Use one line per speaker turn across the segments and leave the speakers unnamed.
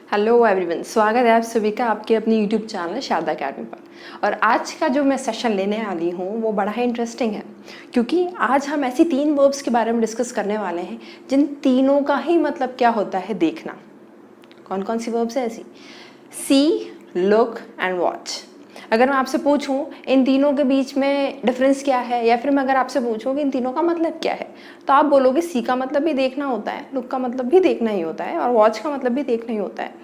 Hello everyone, स्वागत है आप सभी का आपके अपनी यूट्यूब चैनल शारदा अकेडमी पर। और आज का जो मैं सेशन लेने वाली हूँ वो बड़ा ही इंटरेस्टिंग है, क्योंकि आज हम ऐसी 3 वर्ब्स के बारे में डिस्कस करने वाले हैं जिन तीनों का ही मतलब क्या होता है देखना। कौन कौन सी वर्ब्स हैं ऐसी? सी, लुक एंड वॉच। अगर मैं आपसे पूछूं इन तीनों के बीच में डिफरेंस क्या है, या फिर मैं अगर आपसे पूछूं कि इन तीनों का मतलब क्या है, तो आप बोलोगे सी का मतलब भी देखना होता है, लुक का मतलब भी देखना ही होता है और वॉच का मतलब भी देखना ही होता है।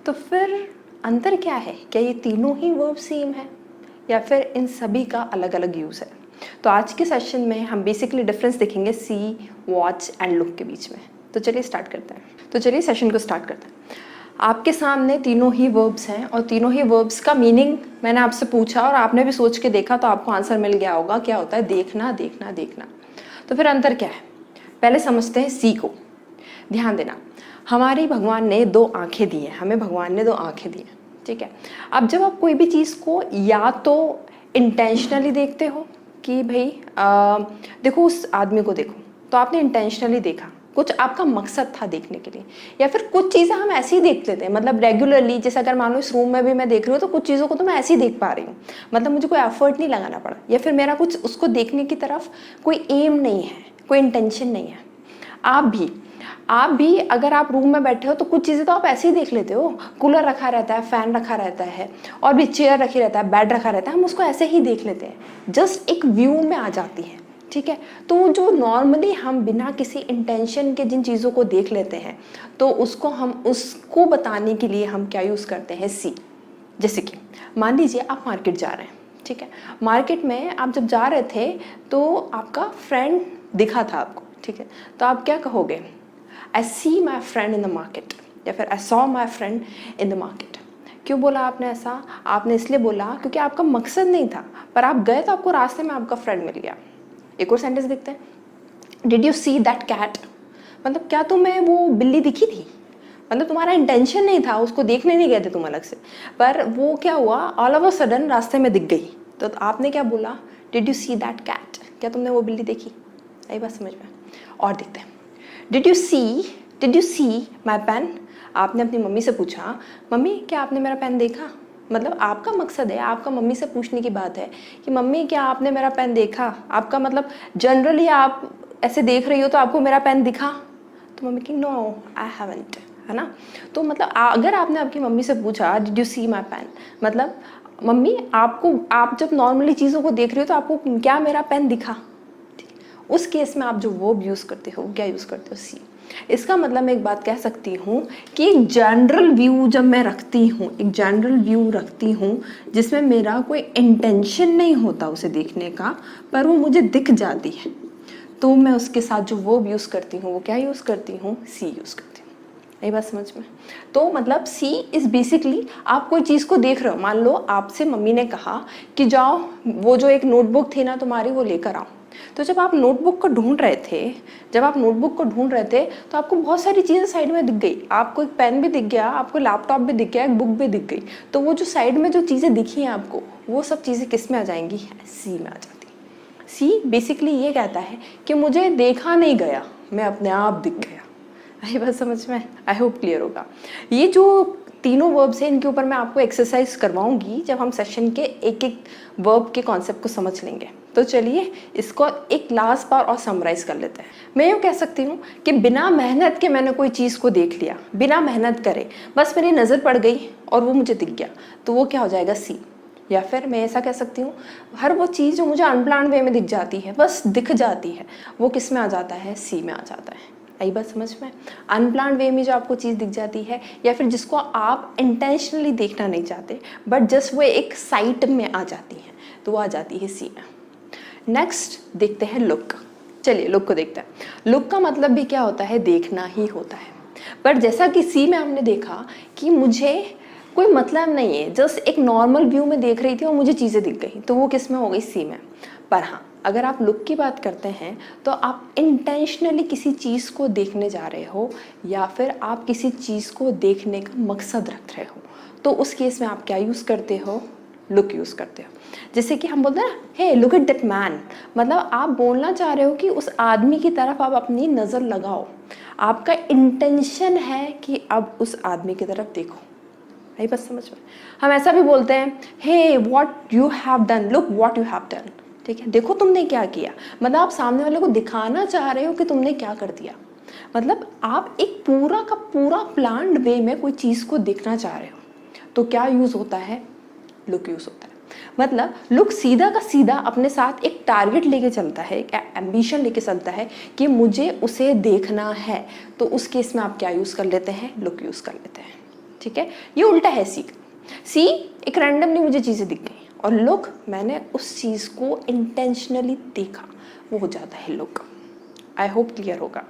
तो फिर अंतर क्या है? क्या ये तीनों ही वर्ब सेम है या फिर इन सभी का अलग अलग यूज़ है? तो आज के सेशन में हम बेसिकली डिफरेंस देखेंगे सी, वॉच एंड लुक के बीच में। तो चलिए स्टार्ट करते हैं। तो चलिए सेशन को स्टार्ट करते हैं। आपके सामने तीनों ही वर्ब्स हैं और तीनों ही वर्ब्स का मीनिंग मैंने आपसे पूछा और आपने भी सोच के देखा, तो आपको आंसर मिल गया होगा क्या होता है देखना देखना देखना। तो फिर अंतर क्या है? पहले समझते हैं सी को। ध्यान देना, हमारी भगवान ने 2 आंखें दी हैं, हमें भगवान ने 2 आंखें दी हैं, ठीक है। अब जब आप कोई भी चीज़ को या तो इंटेंशनली देखते हो कि भाई देखो उस आदमी को देखो, तो आपने इंटेंशनली देखा, कुछ आपका मकसद था देखने के लिए। या फिर कुछ चीज़ें हम ऐसे ही देख लेते हैं, मतलब रेगुलरली, जैसे अगर मान लो इस रूम में भी मैं देख रही हूँ तो कुछ चीज़ों को तो मैं ऐसे ही देख पा रही हूँ, मतलब मुझे कोई एफर्ट नहीं लगाना पड़ा, या फिर मेरा कुछ उसको देखने की तरफ कोई एम नहीं है, कोई इंटेंशन नहीं है। आप भी अगर आप रूम में बैठे हो तो कुछ चीज़ें तो आप ऐसे ही देख लेते हो। कूलर रखा रहता है, फैन रखा रहता है, और भी चेयर रखी रहता है, बेड रखा रहता है, हम उसको ऐसे ही देख लेते हैं, जस्ट एक व्यू में आ जाती है, ठीक है। तो जो नॉर्मली हम बिना किसी इंटेंशन के जिन चीज़ों को देख लेते हैं, तो उसको बताने के लिए हम क्या यूज़ करते हैं? सी। जैसे कि मान लीजिए आप मार्केट जा रहे हैं, ठीक है। मार्केट में आप जब जा रहे थे तो आपका फ्रेंड दिखा था आपको, ठीक है। तो आप क्या कहोगे? I see my friend in the market, या फिर I saw my friend in the market। क्यों बोला आपने ऐसा? आपने इसलिए बोला क्योंकि आपका मकसद नहीं था, पर आप गए तो आपको रास्ते में आपका फ्रेंड मिल गया। एक और सेंटेंस देखते हैं। Did you see that cat? मतलब क्या तुम्हें वो बिल्ली दिखी थी? मतलब तुम्हारा इंटेंशन नहीं था, उसको देखने नहीं गए थे तुम अलग से, पर वो क्या हुआ, ऑल ऑफ अ सडन रास्ते में दिख गई, तो आपने क्या बोला? Did you see that cat? क्या तुमने वो बिल्ली देखी? आई बात समझ में? और देखते हैं। Did you see my pen? आपने अपनी मम्मी से पूछा, मम्मी क्या आपने मेरा पेन देखा? मतलब आपका मकसद है, आपका मम्मी से पूछने की बात है कि मम्मी क्या आपने मेरा पेन देखा? आपका मतलब जनरली आप ऐसे देख रही हो तो आपको मेरा पेन दिखा? तो मम्मी की नो आई हैवंट, है ना। तो मतलब अगर आपने आपकी मम्मी से पूछा did you see my pen, मतलब मम्मी आप जब नॉर्मली चीज़ों को देख रही हो तो आपको क्या मेरा पेन दिखा? उस केस में आप जो वर्ब यूज़ करते हो, क्या यूज़ करते हो? सी। इसका मतलब मैं एक बात कह सकती हूँ कि एक जनरल व्यू जब मैं रखती हूँ, एक जनरल व्यू रखती हूँ जिसमें मेरा कोई इंटेंशन नहीं होता उसे देखने का, पर वो मुझे दिख जाती है, तो मैं उसके साथ जो वर्ब यूज़ करती हूँ वो क्या यूज़ करती हूँ? सी यूज़ करती हूँ। यही बात समझ में? तो मतलब सी इज़ बेसिकली आप कोई चीज़ को देख रहे हो, मान लो आपसे मम्मी ने कहा कि जाओ वो जो एक नोटबुक थी ना तुम्हारी वो लेकर आओ। तो जब आप नोटबुक को ढूंढ रहे थे तो आपको बहुत सारी चीज़ें साइड में दिख गई, आपको एक पेन भी दिख गया, आपको लैपटॉप भी दिख गया, एक बुक भी दिख गई। तो वो जो साइड में जो चीज़ें दिखी हैं आपको, वो सब चीज़ें किस में आ जाएंगी? सी में आ जाती। सी बेसिकली ये कहता है कि मुझे देखा नहीं गया, मैं अपने आप दिख गया। आई बात समझ में? आई होप क्लियर होगा। ये जो तीनों वर्ब्स हैं इनके ऊपर मैं आपको एक्सरसाइज करवाऊंगी जब हम सेशन के एक एक वर्ब के कॉन्सेप्ट को समझ लेंगे। तो चलिए इसको एक लास्ट बार और समराइज कर लेते हैं। मैं यूँ कह सकती हूँ कि बिना मेहनत के मैंने कोई चीज़ को देख लिया, बिना मेहनत करे बस मेरी नज़र पड़ गई और वो मुझे दिख गया, तो वो क्या हो जाएगा? सी। या फिर मैं ऐसा कह सकती हूँ हर वो चीज़ जो मुझे अनप्लान्ड वे में दिख जाती है, बस दिख जाती है, वो किस में आ जाता है? सी में आ जाता है। आई बात समझ में? अनप्लान्ड वे में जो आपको चीज़ दिख जाती है, या फिर जिसको आप इंटेंशनली देखना नहीं चाहते बट जस्ट वो एक साइट में आ जाती है, तो वो आ जाती है सी में। नेक्स्ट देखते हैं लुक। चलिए लुक को देखते हैं। लुक का मतलब भी क्या होता है? देखना ही होता है। पर जैसा कि सी में हमने देखा कि मुझे कोई मतलब नहीं है, जस्ट एक नॉर्मल व्यू में देख रही थी और मुझे चीज़ें दिख गई, तो वो किस में हो गई? सी में। पर हाँ, अगर आप लुक की बात करते हैं तो आप इंटेंशनली किसी चीज़ को देखने जा रहे हो, या फिर आप किसी चीज़ को देखने का मकसद रख रहे हो, तो उस केस में आप क्या यूज़ करते हो? लुक यूज़ करते हो। जैसे कि हम बोलते हैं ना, hey look at that man, मतलब आप बोलना चाह रहे हो कि उस आदमी की तरफ आप अपनी नज़र लगाओ, आपका इंटेंशन है कि अब उस आदमी की तरफ देखो। नहीं बस समझ में। हम ऐसा भी बोलते हैं, hey what you have done, look what you have done, ठीक है, देखो तुमने क्या किया, मतलब आप सामने वाले को दिखाना चाह रहे हो कि तुमने क्या कर दिया। मतलब आप एक पूरा का पूरा प्लान्ड वे में कोई चीज़ को देखना चाह रहे हो, तो क्या यूज़ होता है, लुक यूज़ होता है। मतलब लुक सीधा का सीधा अपने साथ एक टारगेट लेके चलता है, एक एम्बिशन लेके चलता है कि मुझे उसे देखना है, तो उस केस में आप क्या यूज़ कर लेते हैं, लुक यूज़ कर लेते हैं, ठीक है। ये उल्टा है सी का। सी एक रैंडमली मुझे चीज़ें दिख गई, और लुक मैंने उस चीज़ को इंटेंशनली देखा, वो हो जाता है लुक। आई होप क्लियर होगा।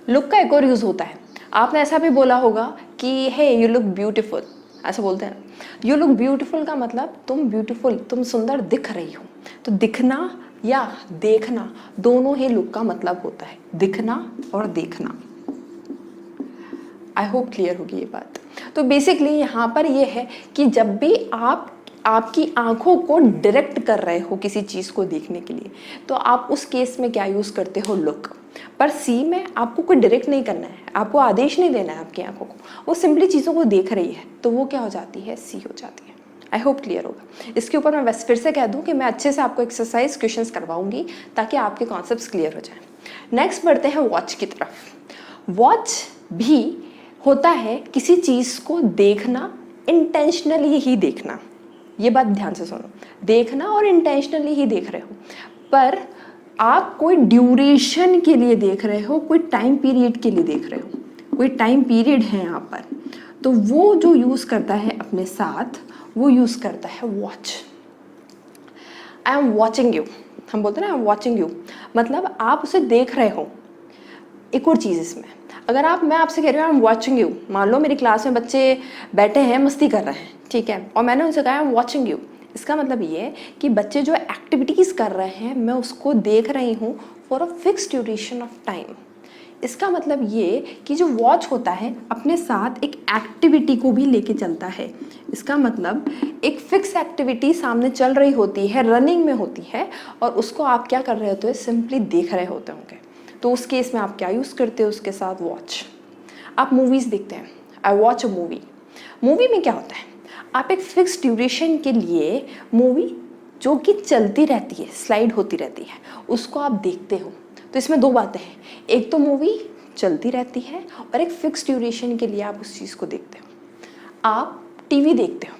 लुक का एक और यूज़ होता है, आपने ऐसा भी बोला होगा कि हे यू लुक ब्यूटीफुल, ऐसा बोलते हैं ना। यू लुक ब्यूटीफुल का मतलब तुम ब्यूटीफुल, तुम सुंदर दिख रही हो। तो दिखना या देखना दोनों ही लुक का मतलब होता है, दिखना और देखना। आई होप क्लियर होगी ये बात। तो बेसिकली यहाँ पर ये है कि जब भी आप आपकी आंखों को डायरेक्ट कर रहे हो किसी चीज़ को देखने के लिए, तो आप उस केस में क्या यूज़ करते हो, लुक। पर सी में आपको कोई डायरेक्ट नहीं करना है, आपको आदेश नहीं देना है आपकी आंखों को, वो सिंपली चीज़ों को देख रही है, तो वो क्या हो जाती है, सी हो जाती है। आई होप क्लियर होगा। इसके ऊपर मैं बस फिर से कह दूं कि मैं अच्छे से आपको एक्सरसाइज क्वेश्चंस करवाऊंगी ताकि आपके कॉन्सेप्ट्स क्लियर हो जाएं। नेक्स्ट बढ़ते हैं वॉच की तरफ। वॉच भी होता है किसी चीज़ को देखना, इंटेंशनली ही देखना। ये बात ध्यान से सुनो, देखना और इंटेंशनली ही देख रहे हो, पर आप कोई ड्यूरेशन के लिए देख रहे हो, कोई टाइम पीरियड के लिए देख रहे हो, कोई टाइम पीरियड है यहाँ पर, तो वो जो यूज़ करता है अपने साथ, वो यूज़ करता है watch. I am watching you, हम बोलते हैं ना आई एम वॉचिंग यू, मतलब आप उसे देख रहे हो। एक और चीज़ इसमें, अगर मैं आपसे कह रही हूँ आई एम वॉचिंग यू, मान लो मेरी क्लास में बच्चे बैठे हैं मस्ती कर रहे हैं, ठीक है, और मैंने उनसे कहा आई एम वॉचिंग यू, इसका मतलब ये है कि बच्चे जो एक्टिविटीज़ कर रहे हैं मैं उसको देख रही हूँ for a fix duration of time. इसका मतलब ये कि जो वॉच होता है अपने साथ एक एक्टिविटी को भी लेके चलता है। इसका मतलब एक फिक्स एक्टिविटी सामने चल रही होती है, रनिंग में होती है, और उसको आप क्या कर रहे होते हो, सिंपली देख रहे होते होंगे। तो उस केस में आप क्या यूज़ करते हो उसके साथ, वॉच। आप मूवीज़ देखते हैं, I watch a movie. Movie में क्या होता है, आप एक फिक्स ड्यूरेशन के लिए मूवी जो कि चलती रहती है, स्लाइड होती रहती है, उसको आप देखते हो। तो इसमें दो बातें हैं, एक तो मूवी चलती रहती है और एक फिक्स ड्यूरेशन के लिए आप उस चीज़ को देखते हो। आप टीवी देखते हो,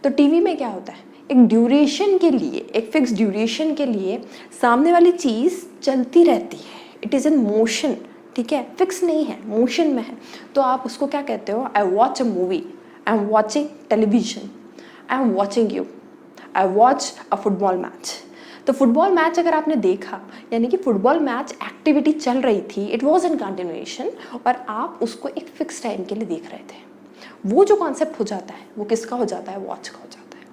तो टीवी में क्या होता है, एक ड्यूरेशन के लिए, एक फिक्स ड्यूरेशन के लिए सामने वाली चीज़ चलती रहती है, इट इज़ इन मोशन, ठीक है, फिक्स नहीं है, मोशन में है। तो आप उसको क्या कहते हो, I watch a movie, I am watching television, I am watching you, I watch a football match. तो फुटबॉल मैच अगर आपने देखा, यानी कि फुटबॉल मैच एक्टिविटी चल रही थी, इट वॉज इन कंटिन्यूएशन, और आप उसको एक फिक्स टाइम के लिए देख रहे थे। वो जो कॉन्सेप्ट हो जाता है वो किसका हो जाता है, वॉच का हो जाता है।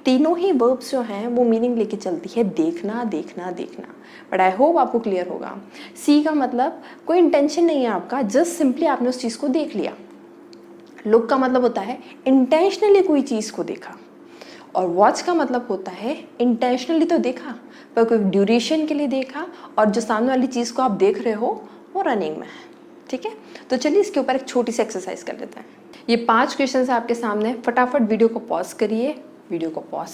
तीनों ही वर्ब्स जो हैं वो मीनिंग लेके चलती है, देखना देखना देखना। बट आई होप आपको क्लियर होगा। सी का मतलब कोई इंटेंशन नहीं है आपका, जस्ट सिंपली आपने उस चीज़ को देख लिया। लुक का मतलब होता है इंटेंशनली कोई चीज़ को देखा, और वॉच का मतलब होता है इंटेंशनली तो देखा पर कोई ड्यूरेशन के लिए देखा, और जो सामने वाली चीज़ को आप देख रहे हो वो रनिंग में है, ठीक है। तो चलिए इसके ऊपर एक छोटी सी एक्सरसाइज कर लेते हैं। ये 5 क्वेश्चन है आपके सामने, फटाफट वीडियो को पॉज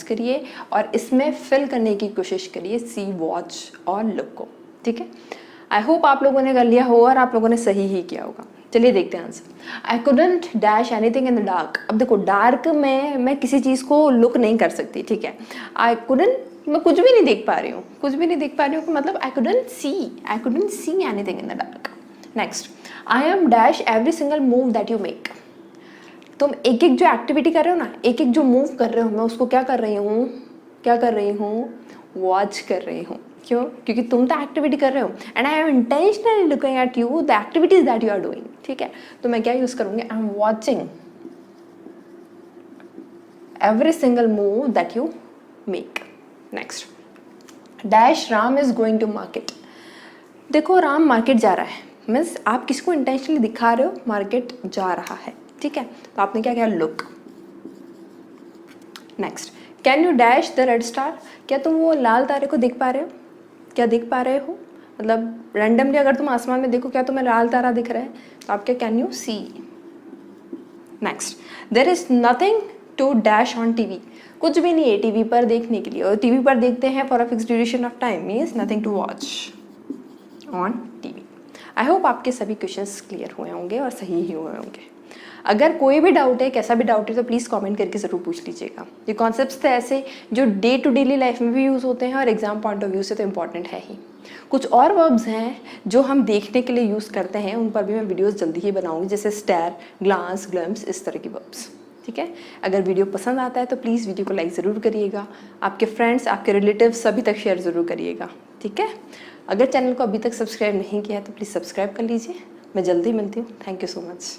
करिए और इसमें फिल करने की कोशिश करिए सी, वॉच और लुक को, ठीक है। आई होप आप लोगों ने कर लिया हो और आप लोगों ने सही ही किया होगा। चलिए देखते हैं answer. I couldn't dash anything in the dark. अब देखो डार्क में मैं किसी चीज़ को लुक नहीं कर सकती, ठीक है। आई कुडंट, मैं कुछ भी नहीं देख पा रही हूँ, मतलब I couldn't see anything in the dark. Next, I am dash every single move that you make. तुम एक एक जो एक्टिविटी कर रहे हो ना, एक एक जो मूव कर रहे हो, मैं उसको क्या कर रही हूँ, वॉच कर रही हूँ। क्यों? क्योंकि तुम तो एक्टिविटी कर रहे हो, and I am intentionally looking at you the activities that you are doing, ठीक है। तो मैं क्या यूज करूँगी, I am watching every single move that you make. Next, dash Ram is going to market. देखो राम मार्केट जा रहा है, मीन्स आप किसको इंटेंशनली दिखा रहे हो, मार्केट जा रहा है, ठीक है। तो आपने क्या किया, look. Next, can you dash the red star, क्या तुम वो लाल तारे को देख पा रहे हो, क्या देख पा रहे हो, मतलब रैंडमली अगर तुम आसमान में देखो क्या तुम्हें लाल तारा दिख रहा है, तो आप क्या can you see. Next, there is nothing to dash on TV, कुछ भी नहीं है टीवी पर देखने के लिए, और टीवी पर देखते हैं for a fix duration of time, means nothing to watch on TV. I hope आपके सभी क्वेश्चंस क्लियर हुए होंगे और सही ही हुए होंगे। अगर कोई भी डाउट है, कैसा भी डाउट है, तो प्लीज़ कमेंट करके ज़रूर पूछ लीजिएगा। ये कॉन्सेप्ट्स थे ऐसे जो डे टू डेली लाइफ में भी यूज़ होते हैं और एग्जाम पॉइंट ऑफ व्यू से तो इम्पॉर्टेंट है ही। कुछ और वर्ब्स हैं जो हम देखने के लिए यूज़ करते हैं, उन पर भी मैं वीडियोस जल्दी ही बनाऊंगी, जैसे स्टेयर, ग्लांस, ग्लिम्स, इस तरह की वर्ब्स। ठीक है, अगर वीडियो पसंद आता है तो प्लीज़ वीडियो को लाइक ज़रूर करिएगा, आपके फ्रेंड्स, आपके रिलेटिव्स सभी तक शेयर ज़रूर करिएगा। ठीक है, अगर चैनल को अभी तक सब्सक्राइब नहीं किया है तो प्लीज़ सब्सक्राइब कर लीजिए। मैं जल्दी मिलती हूँ। Thank you so much.